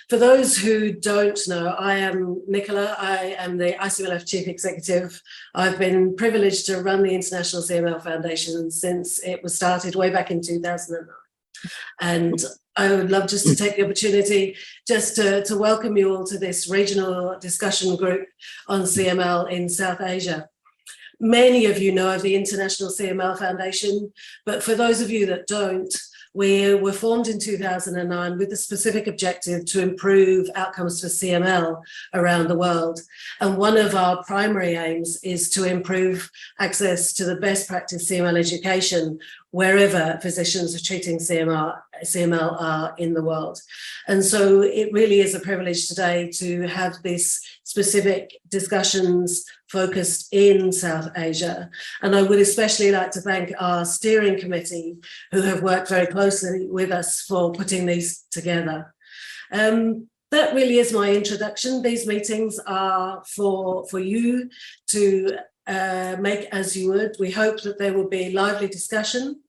For those who don't know, I am Nicola. I am the ICMLF Chief Executive. I've been privileged to run the International CML Foundation since it was started way back in 2009. And I would love just to take the opportunity just to welcome you all to this regional discussion group on CML in South Asia. Many of you know of the International CML Foundation, but for those of you that don't, we were formed in 2009 with the specific objective to improve outcomes for CML around the world. And one of our primary aims is to improve access to the best practice CML education wherever physicians are treating CML are in the world. And so it really is a privilege today to have these specific discussions focused in South Asia. And I would especially like to thank our steering committee who have worked very closely with us for putting these together. That really is my introduction. These meetings are for you to make as you would. We hope that there will be lively discussion.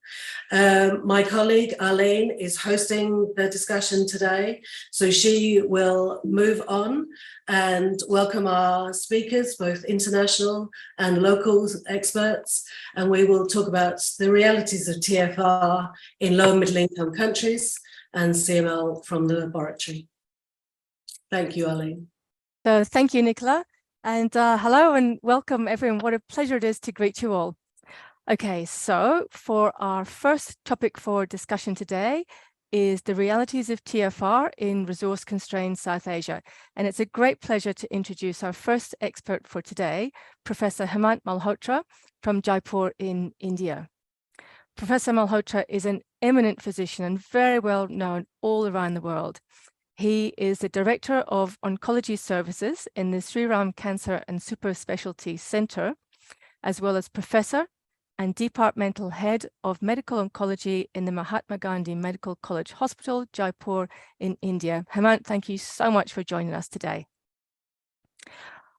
My colleague Arlene is hosting the discussion today, so she will move on and welcome our speakers, both international and local experts, and we will talk about the realities of TFR in low and middle income countries and CML from the laboratory. Thank you, Arlene. So thank you, Nicola. And hello and welcome everyone. What a pleasure it is to greet you all. Okay, so for our first topic for discussion today is the realities of TFR in resource-constrained South Asia. And it's a great pleasure to introduce our first expert for today, Professor Hemant Malhotra from Jaipur in India. Professor Malhotra is an eminent physician and very well known all around the world. He is the Director of Oncology Services in the Sri Ram Cancer and Super-speciality Center, as well as Professor and Departmental Head of Medical Oncology in the Mahatma Gandhi Medical College Hospital, Jaipur in India. Hemant, thank you so much for joining us today.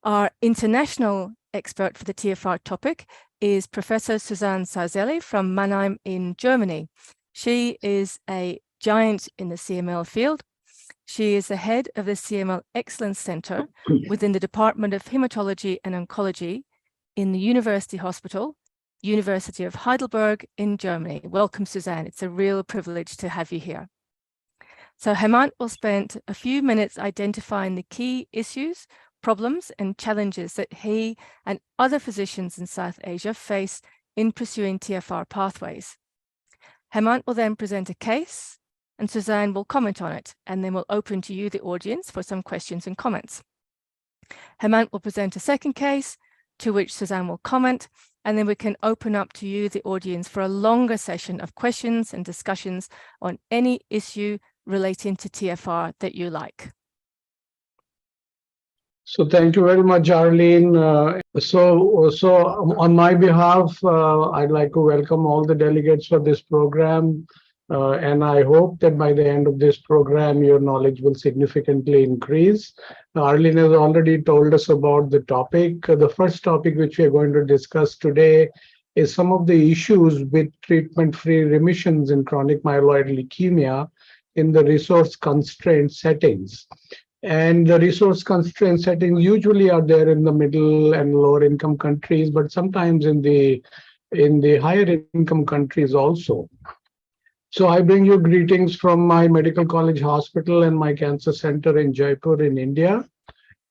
Our international expert for the TFR topic is Professor Susanne Saussele from Mannheim in Germany. She is a giant in the CML field. She is the head of the CML Excellence Center within the Department of Hematology and Oncology in the University Hospital, University of Heidelberg in Germany. Welcome, Susanne. It's a real privilege to have you here. So Hemant will spend a few minutes identifying the key issues, problems, and challenges that he and other physicians in South Asia face in pursuing TFR pathways. Hemant will then present a case, and Susanne will comment on it, and then we'll open to you, the audience, for some questions and comments. Hemant will present a second case, to which Susanne will comment, and then we can open up to you, the audience, for a longer session of questions and discussions on any issue relating to TFR that you like. So thank you very much, Arlene. So on my behalf, I'd like to welcome all the delegates for this program. And I hope that by the end of this program, your knowledge will significantly increase. Arlene has already told us about the topic. The first topic which we are going to discuss today is some of the issues with treatment-free remissions in chronic myeloid leukemia in the resource-constrained settings. And the resource-constrained settings usually are there in the middle and lower income countries, but sometimes in the higher income countries also. So I bring you greetings from my Medical College Hospital and my cancer center in Jaipur in India.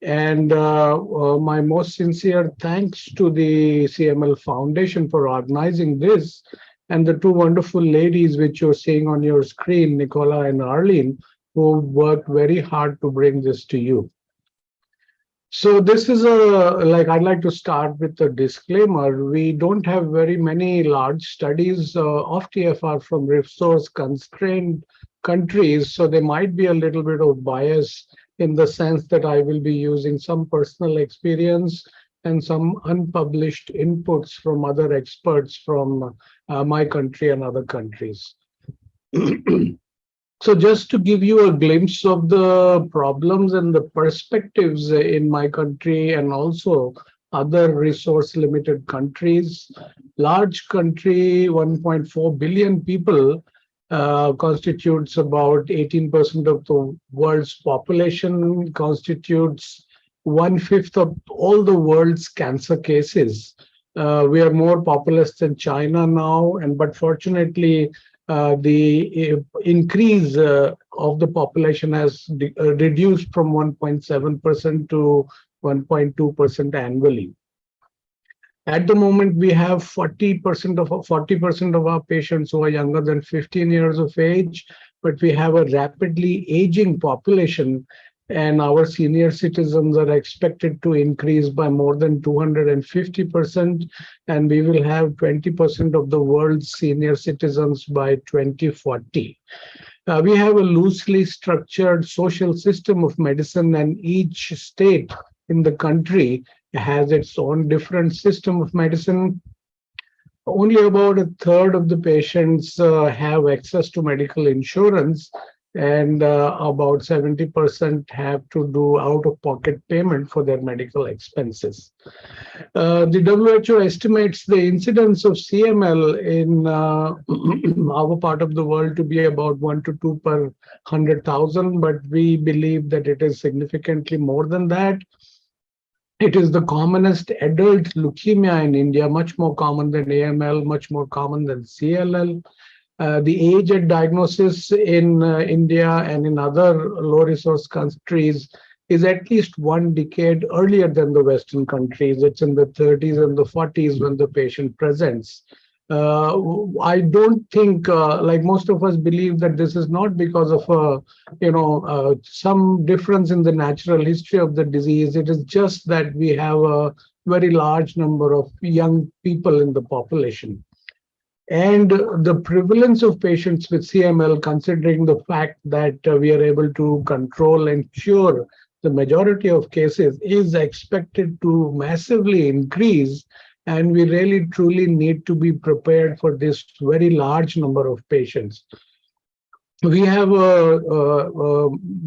And my most sincere thanks to the CML Foundation for organizing this, and the two wonderful ladies which you're seeing on your screen, Nicola and Arlene, who worked very hard to bring this to you. So this is I'd like to start with a disclaimer. We don't have very many large studies of TFR from resource-constrained countries, so there might be a little bit of bias in the sense that I will be using some personal experience and some unpublished inputs from other experts from my country and other countries. So just to give you a glimpse of the problems and the perspectives in my country and also other resource-limited countries, large country, 1.4 billion people, constitutes about 18% of the world's population, constitutes 1/5 of all the world's cancer cases. We are more populous than China now, but fortunately, the increase of the population has reduced from 1.7% to 1.2% annually. At the moment, we have 40% of our patients who are younger than 15 years of age, but we have a rapidly aging population, and our senior citizens are expected to increase by more than 250%, and we will have 20% of the world's senior citizens by 2040. We have a loosely structured social system of medicine, and each state in the country has its own different system of medicine. Only about a third of the patients have access to medical insurance, and about 70% have to do out-of-pocket payment for their medical expenses. The WHO estimates the incidence of CML in our part of the world to be about 1 to 2 per 100,000, but we believe that it is significantly more than that. It is the commonest adult leukemia in India, much more common than AML, much more common than CLL. The age at diagnosis in India and in other low-resource countries is at least 1 decade earlier than the Western countries. It's in the 30s and the 40s when the patient presents. I don't think, like most of us believe, that this is not because of some difference in the natural history of the disease. It is just that we have a very large number of young people in the population. And the prevalence of patients with CML, considering the fact that we are able to control and cure the majority of cases, is expected to massively increase. And we really truly need to be prepared for this very large number of patients. We have a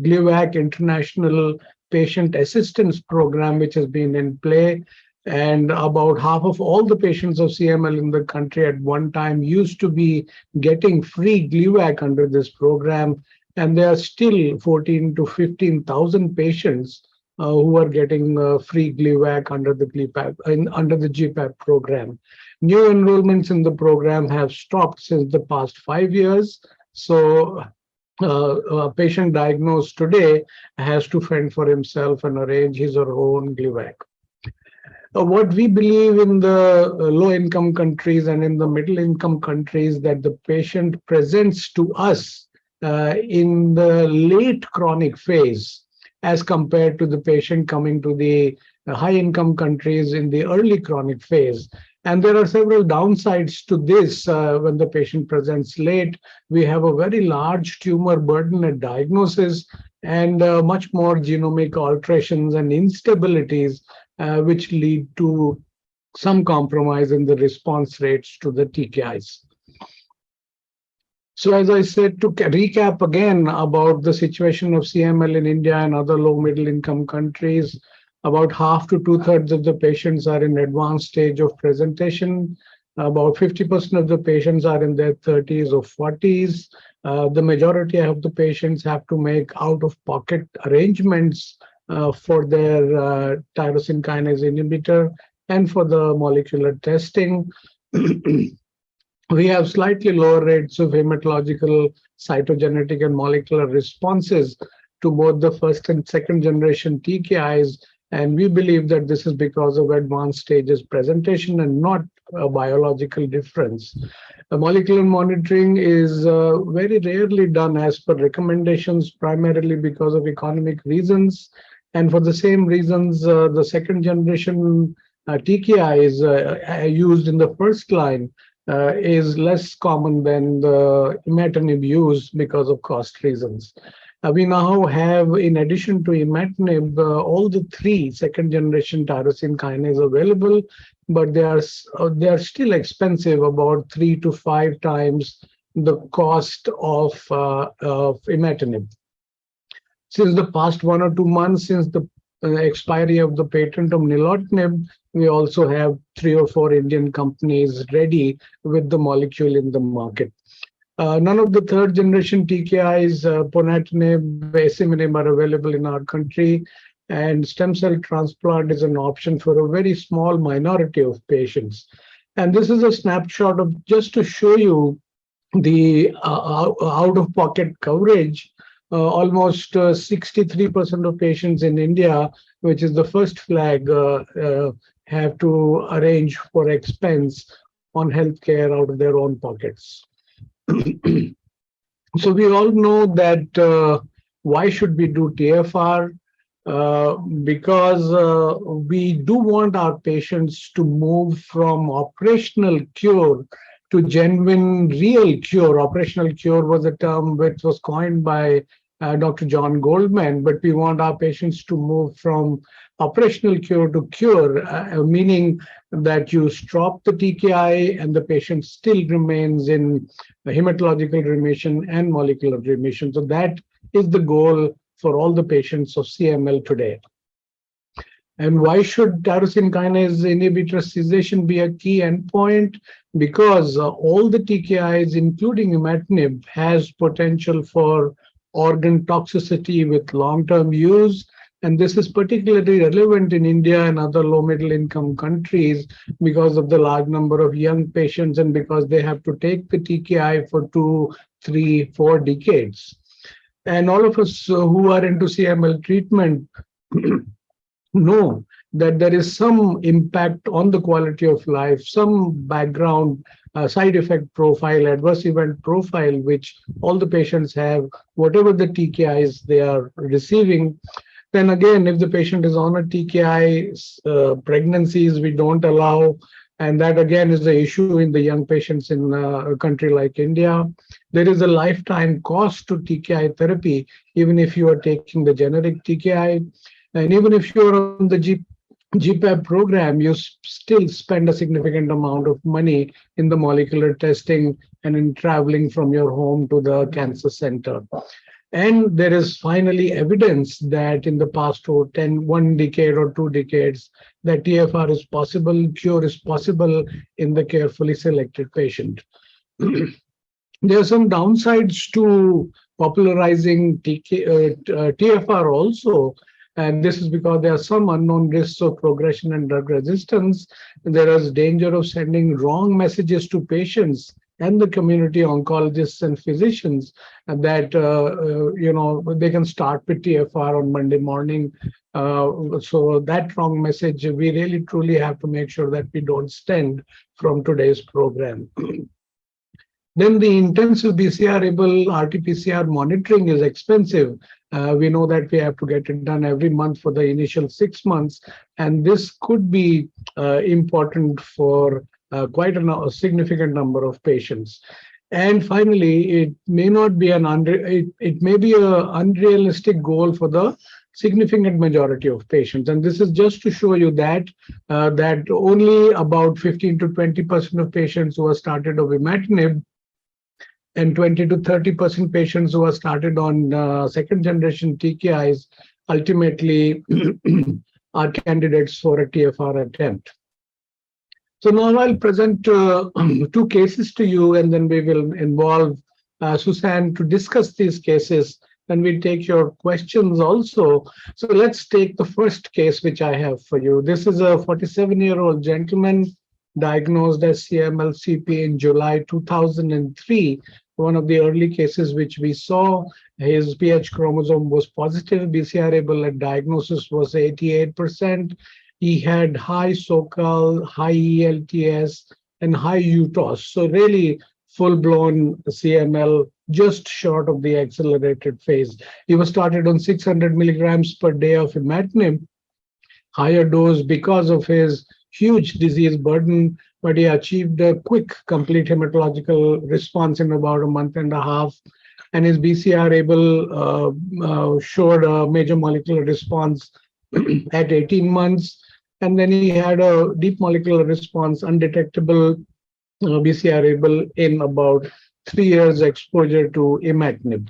GLIVAC International Patient Assistance Program, which has been in play. And about half of all the patients of CML in the country at one time used to be getting free GLIVAC under this program. And there are still 14 to 15,000 patients who are getting free GLIVAC under the GPAP program. New enrollments in the program have stopped since the past 5 years. So a patient diagnosed today has to fend for himself and arrange his or her own GLIVAC. What we believe in the low-income countries and in the middle-income countries, that the patient presents to us in the late chronic phase, as compared to the patient coming to the high-income countries in the early chronic phase. And there are several downsides to this. When the patient presents late, we have a very large tumor burden at diagnosis and much more genomic alterations and instabilities, which lead to some compromise in the response rates to the TKIs. So as I said, to recap again about the situation of CML in India and other low middle income countries, about half to 2/3 of the patients are in advanced stage of presentation. About 50% of the patients are in their 30s or 40s. The majority of the patients have to make out-of-pocket arrangements for their tyrosine kinase inhibitor and for the molecular testing. We have slightly lower rates of hematological, cytogenetic, and molecular responses to both the first and second generation TKIs. And we believe that this is because of advanced stages presentation and not a biological difference. Molecular monitoring is very rarely done as per recommendations, primarily because of economic reasons. And for the same reasons, the second generation TKIs used in the first line is less common than the imatinib use because of cost reasons. We now have, in addition to imatinib, all the 3 second generation tyrosine kinase available, but they are still expensive, about 3 to 5 times the cost of imatinib. Since the past 1 or 2 months, since the expiry of the patent of nilotinib, we also have 3 or 4 Indian companies ready with the molecule in the market. None of the third generation TKIs, ponatinib, asciminib are available in our country, and stem cell transplant is an option for a very small minority of patients. And this is a snapshot of just to show you the out-of-pocket coverage. Almost 63% of patients in India, which is the first flag, have to arrange for expense on healthcare out of their own pockets. So we all know that why should we do TFR? Because we do want our patients to move from operational cure to genuine real cure. Operational cure was a term which was coined by Dr. John Goldman, but we want our patients to move from operational cure to cure, meaning that you stop the TKI and the patient still remains in hematological remission and molecular remission. So that is the goal for all the patients of CML today. And why should tyrosine kinase inhibitor cessation be a key endpoint? Because all the TKIs, including imatinib, has potential for organ toxicity with long-term use. And this is particularly relevant in India and other low-middle income countries because of the large number of young patients and because they have to take the TKI for 2, 3, 4 decades. And all of us who are into CML treatment know that there is some impact on the quality of life, some background side effect profile, adverse event profile, which all the patients have, whatever the TKIs they are receiving. Then again, if the patient is on a TKI, pregnancies we don't allow, and that again is the issue in the young patients in a country like India. There is a lifetime cost to TKI therapy, even if you are taking the generic TKI. And even if you're on the GPAP program, you still spend a significant amount of money in the molecular testing and in traveling from your home to the cancer center. And there is finally evidence that in the past 1 decade or 2 decades, that TFR is possible, cure is possible in the carefully selected patient. There are some downsides to popularizing TFR also. And this is because there are some unknown risks of progression and drug resistance. There is danger of sending wrong messages to patients and the community oncologists and physicians that, they can start with TFR on Monday morning. So that wrong message, we really truly have to make sure that we don't send from today's program. Then the intensive BCR-able RT-PCR monitoring is expensive. We know that we have to get it done every month for the initial 6 months, and this could be important for quite a significant number of patients. And finally, it may not be it may be an unrealistic goal for the significant majority of patients. And this is just to show you that that only about 15 to 20% of patients who are started on imatinib and 20 to 30% patients who are started on second generation TKIs ultimately are candidates for a TFR attempt. So now I'll present 2 cases to you, and then we will involve Susanne to discuss these cases, and we'll take your questions also. So let's take the first case which I have for you. This is a 47-year-old gentleman diagnosed as CML-CP in July 2003. One of the early cases which we saw, his PH chromosome was positive, BCR-able at diagnosis was 88%. He had high SOCAL, high ELTS, and high UTOS. So really full-blown CML, just short of the accelerated phase. He was started on 600 milligrams per day of imatinib, higher dose because of his huge disease burden, but he achieved a quick, complete hematological response in about a month and a half. And his BCR-able showed a major molecular response at 18 months. And then he had a deep molecular response, undetectable BCR-able in about 3 years exposure to imatinib.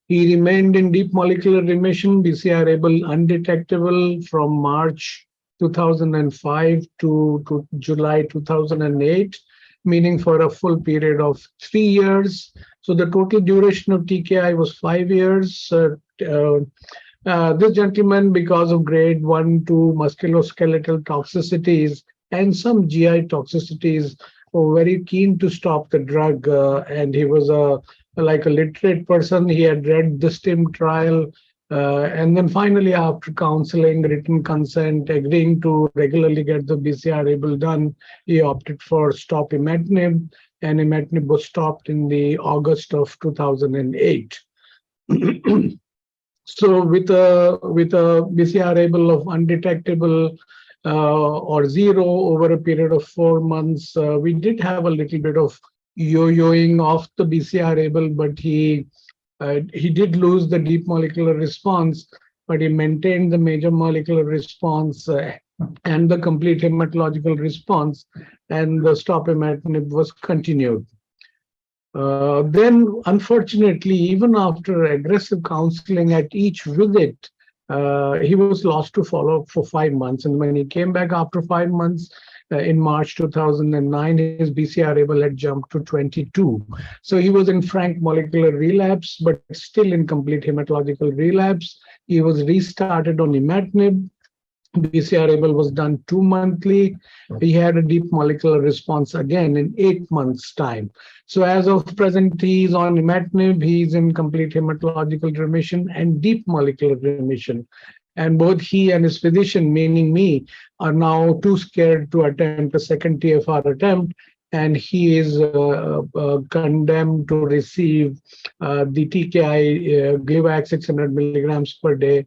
He remained in deep molecular remission, BCR-able undetectable from March 2005 to July 2008. meaning for a full period of 3 years. So the total duration of TKI was 5 years. This gentleman, because of grade 1 to musculoskeletal toxicities and some GI toxicities, were very keen to stop the drug. And he was like a literate person. He had read the STIM trial. And then finally, after counseling, written consent, agreeing to regularly get the BCR-ABL done, he opted for stop imatinib, and imatinib was stopped in the August of 2008. So with a BCR-ABL of undetectable or zero over a period of 4 months, we did have a little bit of yo-yoing of the BCR-ABL, but he did lose the deep molecular response, but he maintained the major molecular response and the complete hematological response, and the stop imatinib was continued. Then, unfortunately, even after aggressive counseling at each visit, he was lost to follow-up for 5 months. And when he came back after 5 months, in March 2009, his BCR-ABL had jumped to 22. So he was in frank molecular relapse, but still in complete hematological relapse. He was restarted on imatinib. BCR-ABL was done 2 monthly. He had a deep molecular response again in 8 months' time. So as of present, he's on imatinib. He's in complete hematological remission and deep molecular remission. And both he and his physician, meaning me, are now too scared to attempt a second TFR attempt. And he is condemned to receive the TKI Gleevec 600 milligrams per day,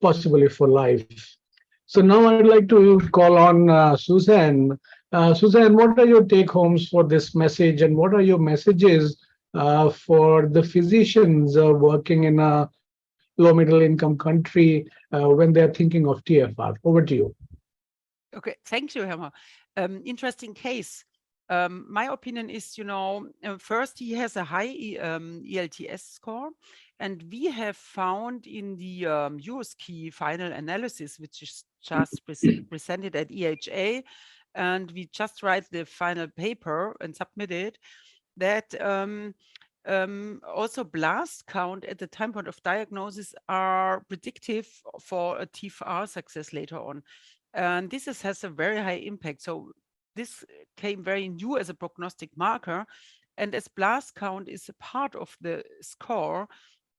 possibly for life. So now I'd like to call on Susanne. Susanne, what are your take homes for this message, and what are your messages for the physicians working in a low middle income country when they're thinking of TFR? Over to you. Okay, thank you, Hemant. Interesting case. My opinion is, first he has a high ELTS score, and we have found in the USKey final analysis, which is just presented at EHA, and we just write the final paper and submit it, that also blast count at the time point of diagnosis are predictive for a TFR success later on. And this has a very high impact. So this came very new as a prognostic marker. And as blast count is a part of the score,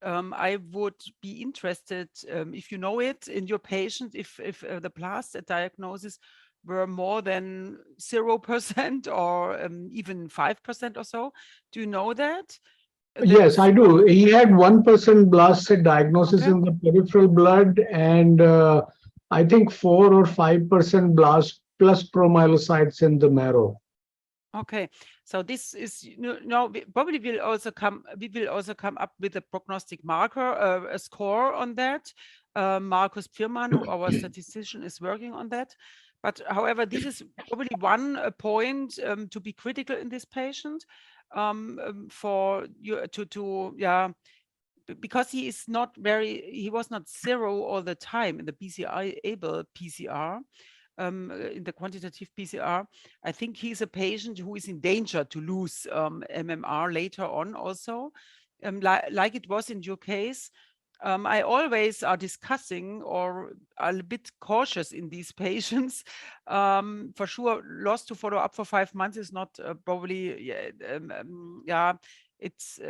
I would be interested, if you know it, in your patient, if the blasts at diagnosis were more than 0% or even 5% or so. Do you know that? Yes, I do. He had 1% blast at diagnosis in the peripheral blood, and I think 4 or 5% blast plus promyelocytes in the marrow. Okay, so this is we probably will also come up with a prognostic marker, a score on that. Markus Pfirmann, our statistician, is working on that. But however, this is probably one point to be critical in this patient, for you because he was not 0 all the time in the BCR-ABL PCR. In the quantitative PCR, I think he's a patient who is in danger to lose MMR later on also, like it was in your case. I always are discussing or are a bit cautious in these patients. For sure, lost to follow up for 5 months is not probably, it's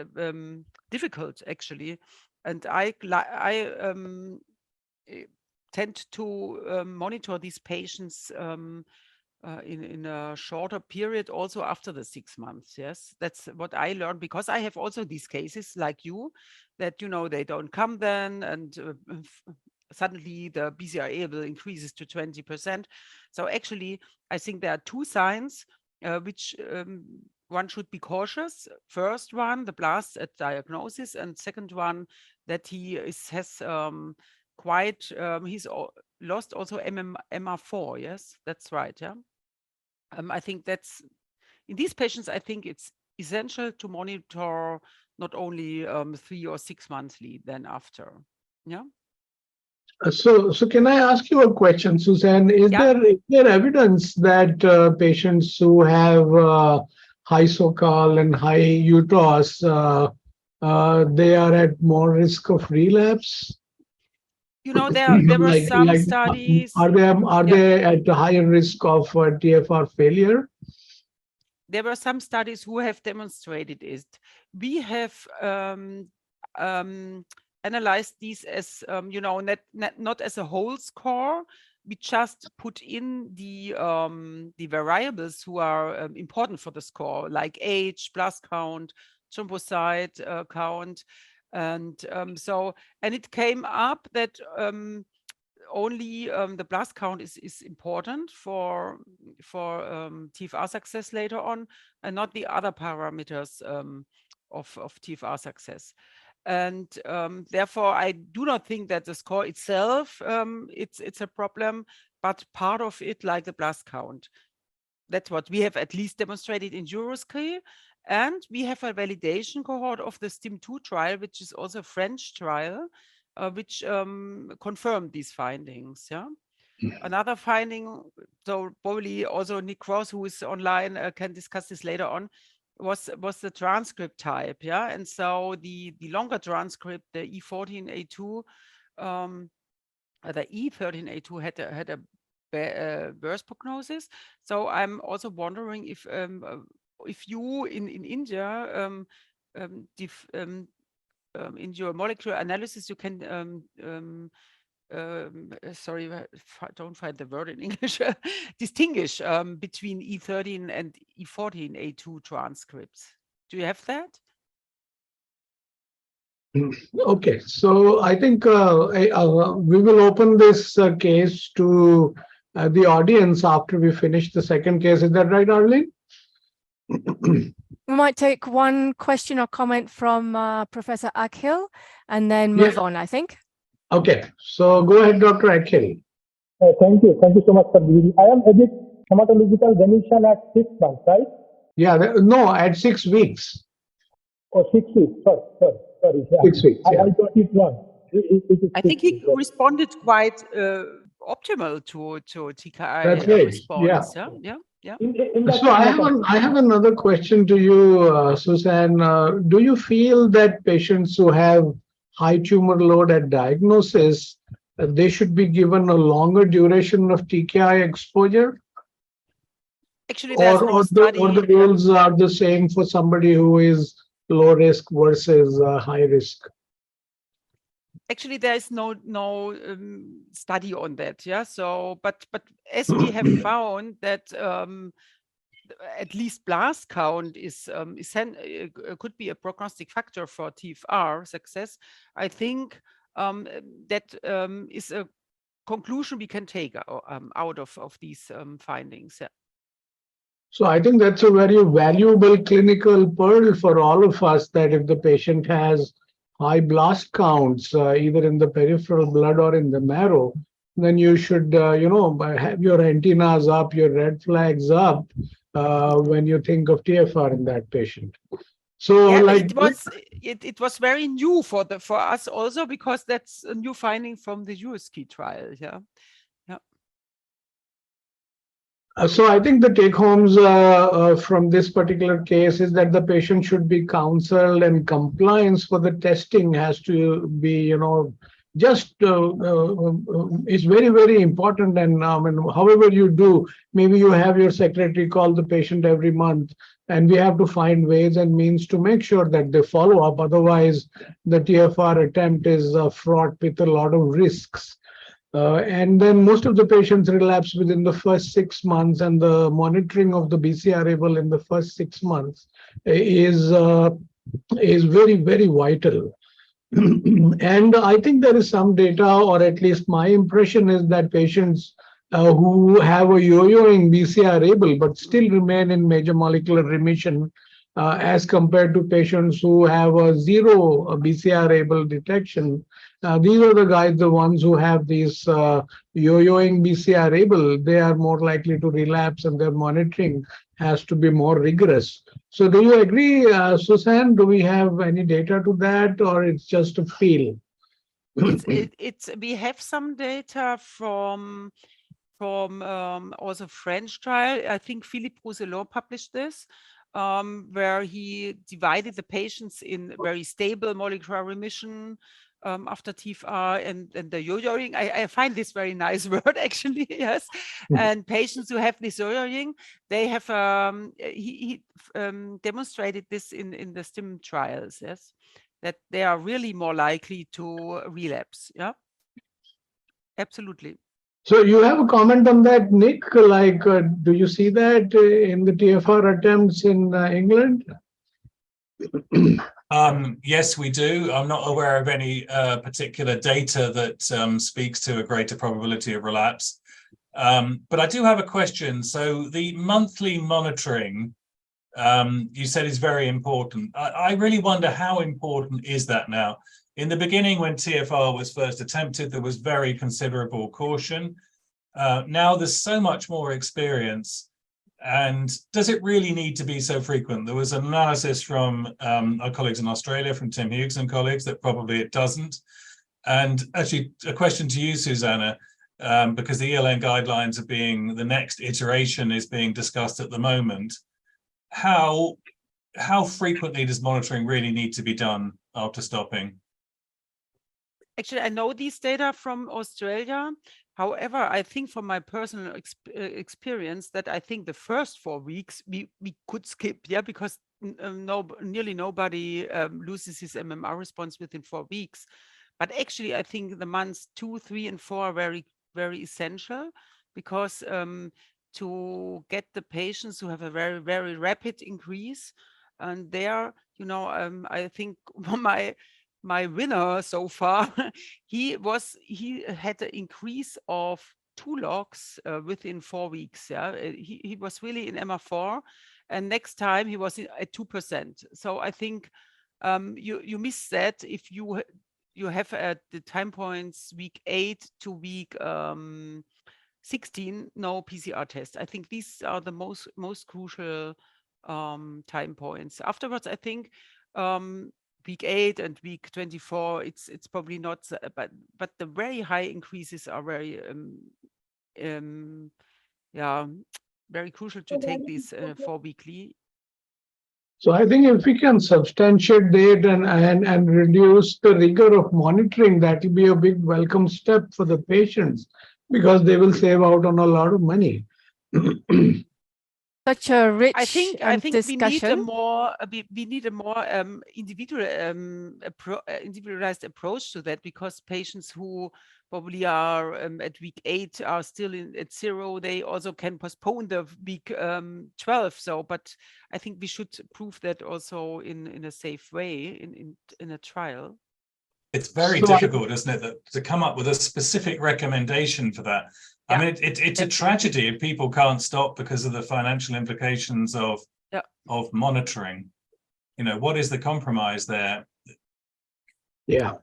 difficult actually. And I tend to monitor these patients in a shorter period, also after the 6 months. Yes, that's what I learned, because I have also these cases like you, that they don't come then, and suddenly the BCR-ABL increases to 20%. So actually, I think there are 2 signs which one should be cautious. First one, the blast at diagnosis, and second one, that he has he's lost also MR4. Yes, that's right. Yeah. I think that's in these patients, I think it's essential to monitor not only 3 or 6 monthly then after. Yeah. So can I ask you a question, Susanne? Is there evidence that patients who have high SOCAL and high UTOS, they are at more risk of relapse? You know, there were some studies. Are they at a higher risk of TFR failure? There were some studies who have demonstrated it. We have analyzed these as, you know, not as a whole score. We just put in the variables who are important for the score, like age, blast count, thrombocyte count. And and it came up that only the blast count is important for TFR success later on, and not the other parameters of TFR success. And therefore, I do not think that the score itself it's a problem, but part of it, like the blast count. That's what we have at least demonstrated in EuroScreen. And we have a validation cohort of the STIM2 trial, which is also a French trial, which confirmed these findings. Yeah. Another finding, so probably also Nick Cross, who is online, can discuss this later on, was the transcript type. Yeah. And so the longer transcript, the E14A2, the E13A2 had a worse prognosis. So I'm also wondering if you in India in your molecular analysis you can sorry, don't find the word in English, distinguish between E13 and E14A2 transcripts. Do you have that? Okay, so I think we will open this case to the audience after we finish the second case. Is that right, Arlene? We might take one question or comment from Professor Akhil and then move on, I think. Okay, so go ahead, Dr. Akhil. Thank you. Thank you so much for giving. I am edit hematological remission at 6 months, right? Yeah, no, at 6 weeks. Oh, 6 weeks. Sorry. Yeah. 6 weeks. Yeah. I got it wrong. I think he responded quite optimal to TKI response. Yeah. So I have another question to you, Susanne. Do you feel that patients who have high tumor load at diagnosis, they should be given a longer duration of TKI exposure? Actually, there's no study. Or the rules are the same for somebody who is low risk versus high risk? Actually, there is no study on that. Yeah. So, but as we have found that at least blast count is could be a prognostic factor for TFR success, I think that is a conclusion we can take out of these findings. Yeah. So I think that's a very valuable clinical pearl for all of us, that if the patient has high blast counts, either in the peripheral blood or in the marrow, then you should, have your antennas up, your red flags up when you think of TFR in that patient. So, yeah, it was very new for us also, because that's a new finding from the EuroScreen trial. Yeah. So I think the take-homes from this particular case is that the patient should be counseled, and compliance for the testing has to be, is very, very important. And however you do, maybe you have your secretary call the patient every month, and we have to find ways and means to make sure that they follow up. Otherwise, the TFR attempt is fraught with a lot of risks. And then most of the patients relapse within the first 6 months, and the monitoring of the BCR-ABL in the first 6 months is very, very vital. And I think there is some data, or at least my impression is that patients who have a yo-yoing BCR-ABL but still remain in major molecular remission, as compared to patients who have a zero BCR-ABL detection. These are the guys, the ones who have these yo-yoing BCR-ABL, they are more likely to relapse, and their monitoring has to be more rigorous. So do you agree, Susanne? Do we have any data to that, or it's just a feel? It's we have some data from also French trial. I think Philippe Rousselot published this, where he divided the patients in very stable molecular remission after TFR and the yo-yoing. I find this very nice word actually, yes. And patients who have this yo-yoing, they have he demonstrated this in the STIM trials, yes, that they are really more likely to relapse. Yeah, absolutely. So you have a comment on that, Nick? Like, do you see that in the TFR attempts in England? Yes, we do. I'm not aware of any particular data that speaks to a greater probability of relapse. But I do have a question. So the monthly monitoring, you said is very important. I really wonder how important is that now? In the beginning, when TFR was first attempted, there was very considerable caution. Now there's so much more experience. And does it really need to be so frequent? There was an analysis from our colleagues in Australia, from Tim Hughes and colleagues, that probably it doesn't. And actually, a question to you, Susanne, because the ELN guidelines are being, the next iteration is being discussed at the moment. How frequently does monitoring really need to be done after stopping? Actually, I know these data from Australia. However, I think from my personal experience that I think the first 4 weeks we could skip, yeah, because nearly nobody loses his MMR response within 4 weeks. But actually, I think the months 2, 3, and 4 are very, very essential, because to get the patients who have a very, very rapid increase, and there, you know, I think my winner so far, he had an increase of 2 logs within 4 weeks. Yeah, he was really in MR4, and next time he was at 2%. So I think you miss that if you have at the time points week 8 to week 16 no PCR test. I think these are the most crucial time points. Afterwards, I think week 8 and week 24, it's probably not, but the very high increases are very yeah, very crucial to take these for weekly. So I think if we can substantiate that and reduce the rigor of monitoring, that will be a big welcome step for the patients, because they will save out on a lot of money. Such a rich I think discussion. we need a more individualized approach to that, because patients who probably are at week 8 are still at 0. They also can postpone the week 12. So, but I think we should prove that also in a safe way in a trial. It's very difficult, isn't it, to come up with a specific recommendation for that. Yeah. I mean, it's a tragedy if people can't stop because of the financial implications of monitoring. You know, what is the compromise there? Yeah.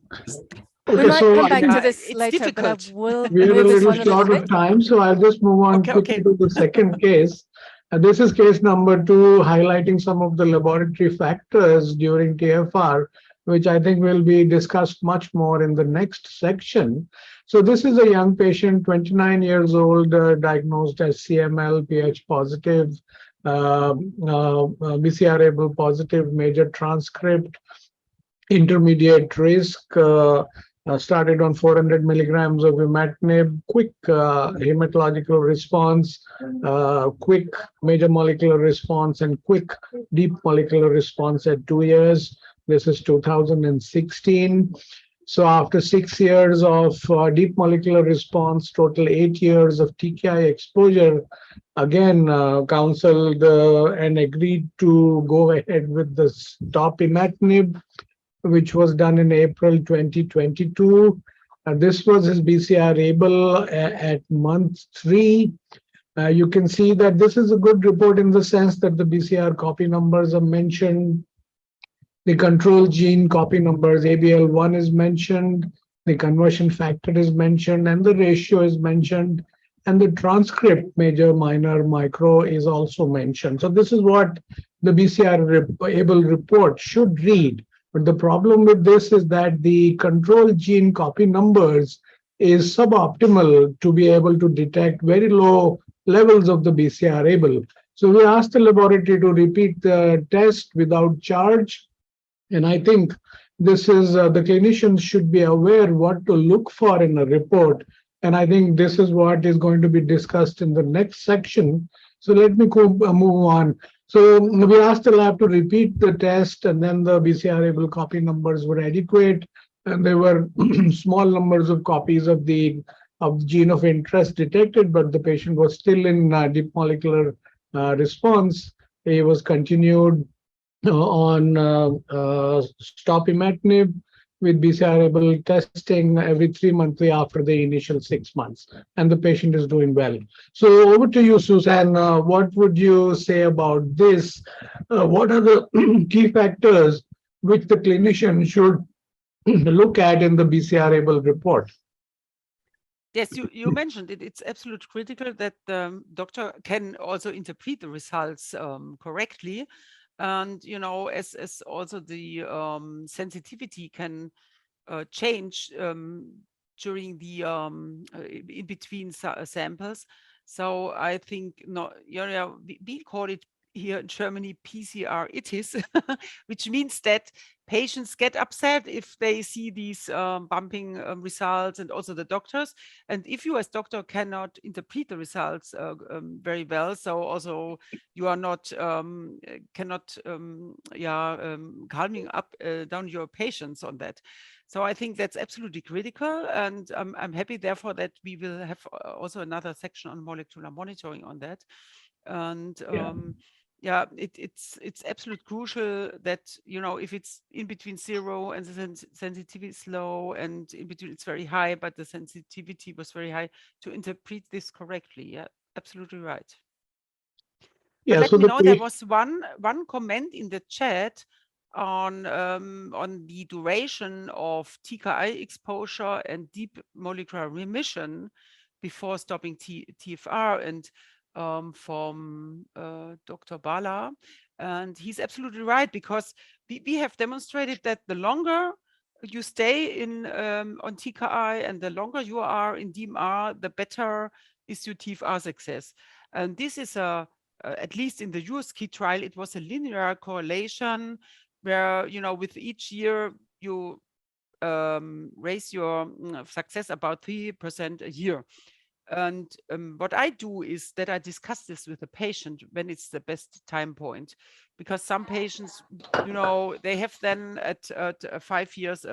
We might come back to this later, difficult. but we're a little short of time, so I'll just move on quickly to the second case. This is case number 2, highlighting some of the laboratory factors during TFR, which I think will be discussed much more in the next section. So this is a young patient, 29 years old, diagnosed as CML, Ph positive, BCR-ABL positive, major transcript, intermediate risk, started on 400 milligrams of imatinib, quick hematological response, quick major molecular response, and quick deep molecular response at 2 years. This is 2016. So after 6 years of deep molecular response, total 8 years of TKI exposure, again counseled and agreed to go ahead with the stop imatinib, which was done in April 2022. This was his BCR-ABL at month 3. You can see that this is a good report in the sense that the BCR copy numbers are mentioned. The control gene copy numbers, ABL1 is mentioned, the conversion factor is mentioned, and the ratio is mentioned, and the transcript, major, minor, micro, is also mentioned. So this is what the BCR-ABL report should read. But the problem with this is that the control gene copy numbers is suboptimal to be able to detect very low levels of the BCR-ABL. So we asked the laboratory to repeat the test without charge. And I think this is the clinicians should be aware what to look for in a report. And I think this is what is going to be discussed in the next section. So let me move on. So we asked the lab to repeat the test, and then the BCR-ABL copy numbers were adequate, and there were small numbers of copies of the gene of interest detected, but the patient was still in deep molecular response. He was continued on stop imatinib with BCR-ABL testing every 3 monthly after the initial 6 months, and the patient is doing well. So over to you, Susanne. What would you say about this? What are the key factors which the clinician should look at in the BCR-ABL report? Yes, you mentioned it. It's absolutely critical that the doctor can also interpret the results correctly. And, as also the sensitivity can change during the in between samples. So I think we call it here in Germany PCR-itis, which means that patients get upset if they see these bumping results, and also the doctors. And if you as doctor cannot interpret the results very well, so also you are not calming up down your patients on that. So I think that's absolutely critical, and I'm happy therefore that we will have also another section on molecular monitoring on that. And it's absolutely crucial that, if it's in between 0 and the sensitivity is low, and in between it's very high, but the sensitivity was very high, to interpret this correctly. Yeah, absolutely right. Yeah, let so me know, there was one comment in the chat on the duration of TKI exposure and deep molecular remission before stopping TFR, and from Dr. Bala. And he's absolutely right, because we have demonstrated that the longer you stay in on TKI and the longer you are in DMR, the better is your TFR success. And this is at least in the USK trial, it was a linear correlation where, with each year you raise your success about 3% a year. And what I do is that I discuss this with the patient when it's the best time point, because some patients, they have then at 5 years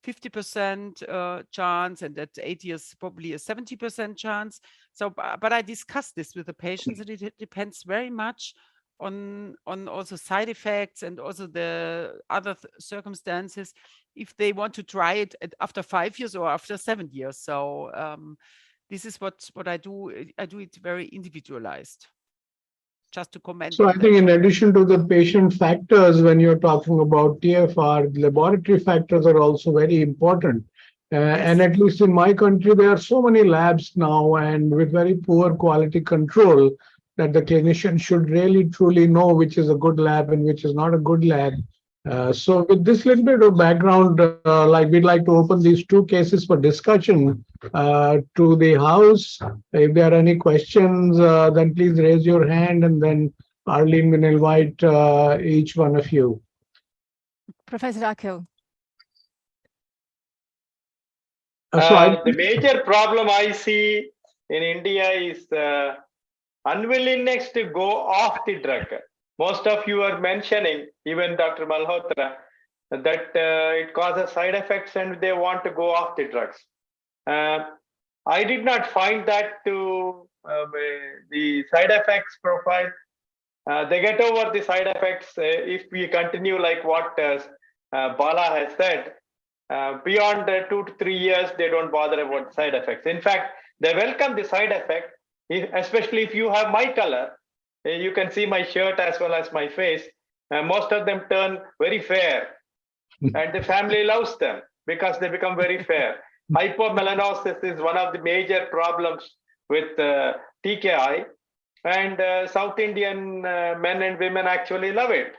50% chance, and at 8 years probably a 70% chance. So, but I discuss this with the patients, and it depends very much on also side effects and also the other circumstances, if they want to try it after 5 years or after 7 years. So this is what I do. I do it very individualized. Just to comment. So I think in addition to the patient factors, when you're talking about TFR, laboratory factors are also very important. Yes. And at least in my country, there are so many labs now, and with very poor quality control, that the clinician should really truly know which is a good lab and which is not a good lab. So with this little bit of background, we'd like to open these 2 cases for discussion to the house. If there are any questions, then please raise your hand, and then Arlene will invite each one of you. Professor Akhil. The major problem I see in India is unwillingness to go off the drug. Most of you are mentioning, even Dr. Malhotra, that it causes side effects and they want to go off the drugs. I did not find that to the side effects profile. They get over the side effects if we continue like what Bala has said. Beyond 2 to 3 years, they don't bother about side effects. In fact, they welcome the side effect, especially if you have my color. You can see my shirt as well as my face. Most of them turn very fair, and the family loves them because they become very fair. Hypomelanosis is one of the major problems with TKI, and South Indian men and women actually love it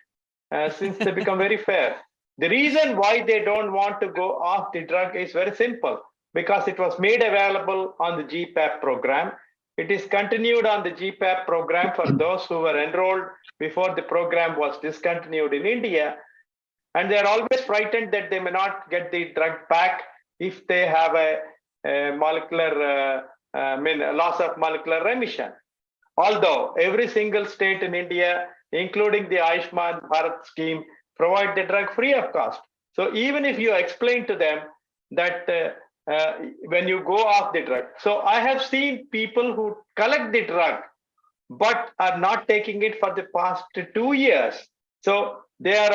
since they become very fair. The reason why they don't want to go off the drug is very simple, because it was made available on the GPAP program. It is continued on the GPAP program for those who were enrolled before the program was discontinued in India. And they're always frightened that they may not get the drug back if they have a molecular, loss of molecular remission. Although every single state in India, including the Ayushman Bharat scheme, provide the drug free of cost. So even if you explain to them that when you go off the drug, so I have seen people who collect the drug but are not taking it for the past 2 years. So they are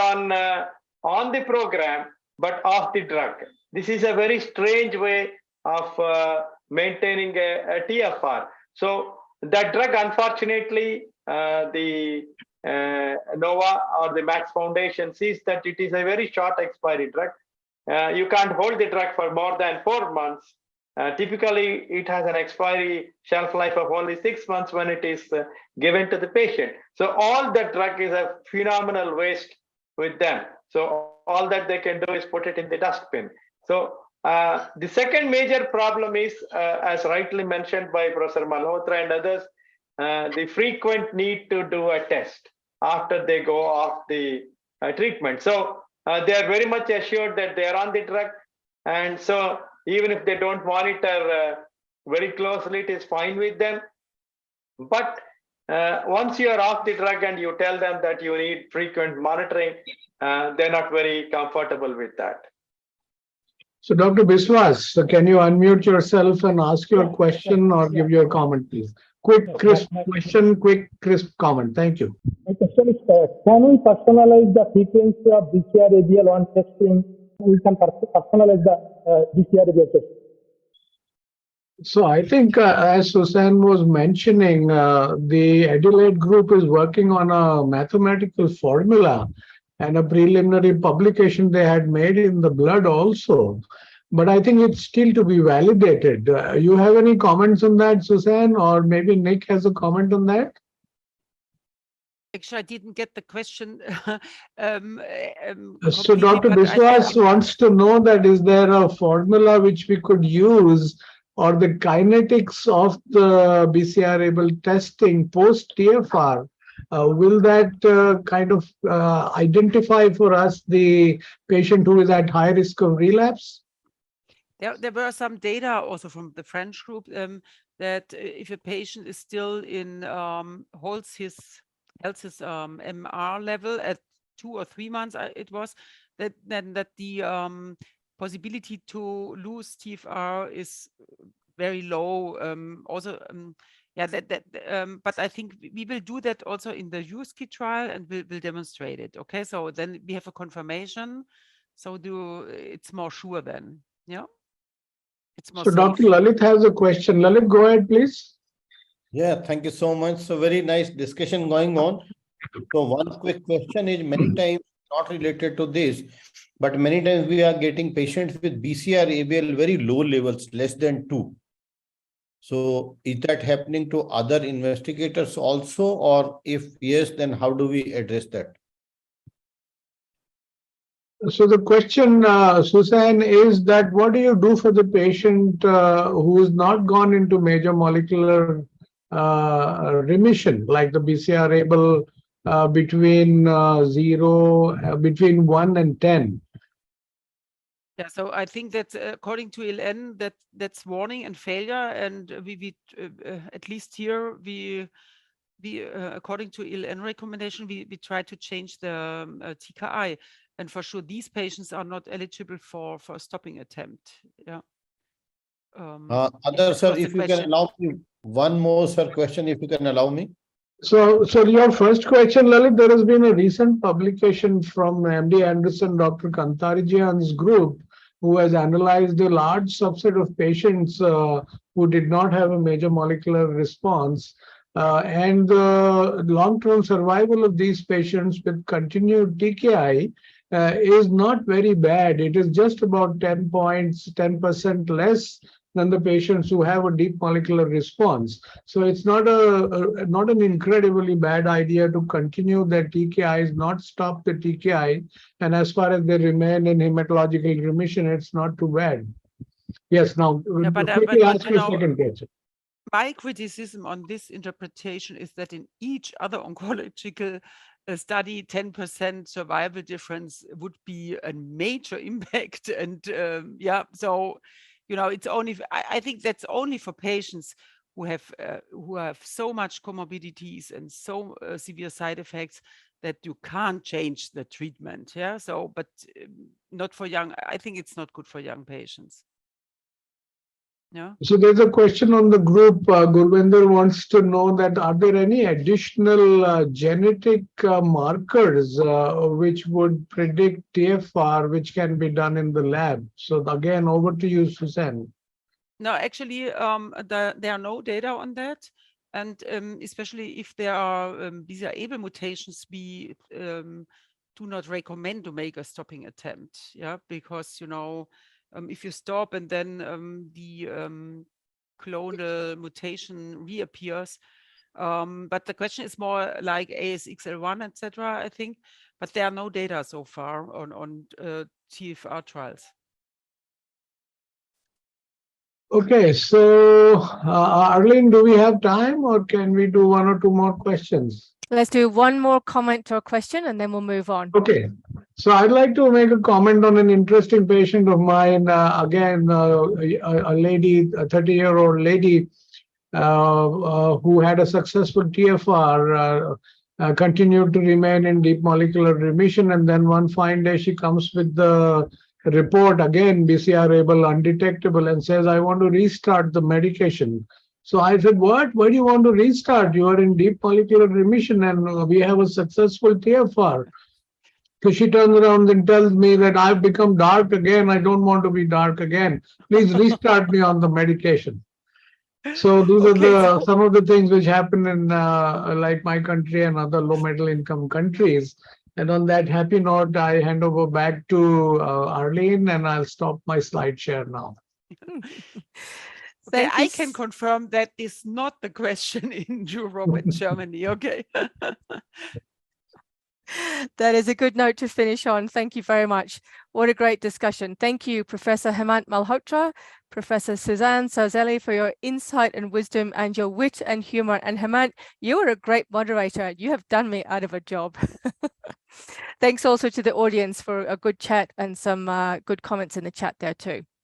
on the program but off the drug. This is a very strange way of maintaining a TFR. So that drug, unfortunately, the NOVA or the Max Foundation sees that it is a very short expiry drug. You can't hold the drug for more than 4 months. Typically, it has an expiry shelf life of only 6 months when it is given to the patient. So all that drug is a phenomenal waste with them. So all that they can do is put it in the dustbin. So the second major problem is, as rightly mentioned by Professor Malhotra and others, the frequent need to do a test after they go off the treatment. So they are very much assured that they are on the drug. And so even if they don't monitor very closely, it is fine with them. But once you are off the drug and you tell them that you need frequent monitoring, they're not very comfortable with that. So Dr. Biswas, can you unmute yourself and ask your question or give your comment, please? Quick, crisp question, quick, crisp comment. Thank you. My question is, can we personalize the frequency of BCR-ABL1 testing? We can personalize the BCR-ABL test. So I think, as Susanne was mentioning, the Adelaide group is working on a mathematical formula and a preliminary publication they had made in the blood also. But I think it's still to be validated. You have any comments on that, Susanne, or maybe Nick has a comment on that? Actually, I didn't get the question. So Dr. Biswas wants to know that is there a formula which we could use, or the kinetics of the BCR-ABL testing post TFR? Will that kind of identify for us the patient who is at high risk of relapse? There were some data also from the French group that if a patient is still in holds his MR level at 2 or 3 months, it was that the possibility to lose TFR is very low. But I think we will do that also in the USKI trial and we'll demonstrate it. Okay, so then we have a confirmation. So it's more sure then. Yeah. It's more so safe. Dr. Lalit has a question. Lalit, go ahead, please. Yeah, thank you so much. So very nice discussion going on. So one quick question is many times not related to this, but many times we are getting patients with BCR-ABL very low levels, less than 2. So is that happening to other investigators also, or if yes, then how do we address that? So the question, Susanne, is that what do you do for the patient who has not gone into major molecular remission, like the BCR-ABL between 1 and 10? Yeah, so I think that according to ILN, that's warning and failure, and we at least here we according to ILN recommendation we try to change the TKI, and for sure these patients are not eligible for a stopping attempt. Yeah. Sir, if you can allow me one more, sir, question, if you can allow me. So your first question, Lalit, there has been a recent publication from MD Anderson, Dr. Kantarijian's group, who has analyzed a large subset of patients who did not have a major molecular response. And the long-term survival of these patients with continued TKI is not very bad. It is just about 10% less than the patients who have a deep molecular response. So it's not not an incredibly bad idea to continue their TKIs, not stop the TKI. And as far as they remain in hematological remission, it's not too bad. Yes, now quickly ask your second question. My criticism on this interpretation is that in each other oncological study, 10% survival difference would be a major impact. And yeah, so, you know, it's only, I think that's only for patients who have so much comorbidities and so severe side effects that you can't change the treatment. Yeah, so, but not for young, I think it's not good for young patients. Yeah. So there's a question on the group. Gurvinder wants to know that are there any additional genetic markers which would predict TFR, which can be done in the lab? So again, over to you, Susanne. No, actually, there are no data on that. And especially if there are BCR-ABL mutations, we do not recommend to make a stopping attempt. Yeah, because, you know, if you stop and then the clonal mutation reappears. But the question is more like ASXL1, etc., I think. But there are no data so far on TFR trials. Okay, so Arlene, do we have time or can we do one or two more questions? Let's do one more comment or question and then we'll move on. Okay, so I'd like to make a comment on an interesting patient of mine. Again, a lady, a 30-year-old lady who had a successful TFR, continued to remain in deep molecular remission. And then one fine day she comes with the report, again, BCR-ABL undetectable, and says, I want to restart the medication. So I said, what? Why do you want to restart? You are in deep molecular remission and we have a successful TFR. So she turns around and tells me that I've become dark again. I don't want to be dark again. Please restart me on the medication. So these are some of the things which happen in like my country and other low middle income countries. And on that happy note, I hand over back to Arlene and I'll stop my slide share now. Okay, I can confirm that is not the question in Europe and Germany. Okay. That is a good note to finish on. Thank you very much. What a great discussion. Thank you, Professor Hemant Malhotra, Professor Susanne Saussele, for your insight and wisdom and your wit and humor. And Hemant, you are a great moderator. You have done me out of a job. Thanks also to the audience for a good chat and some good comments in the chat there too.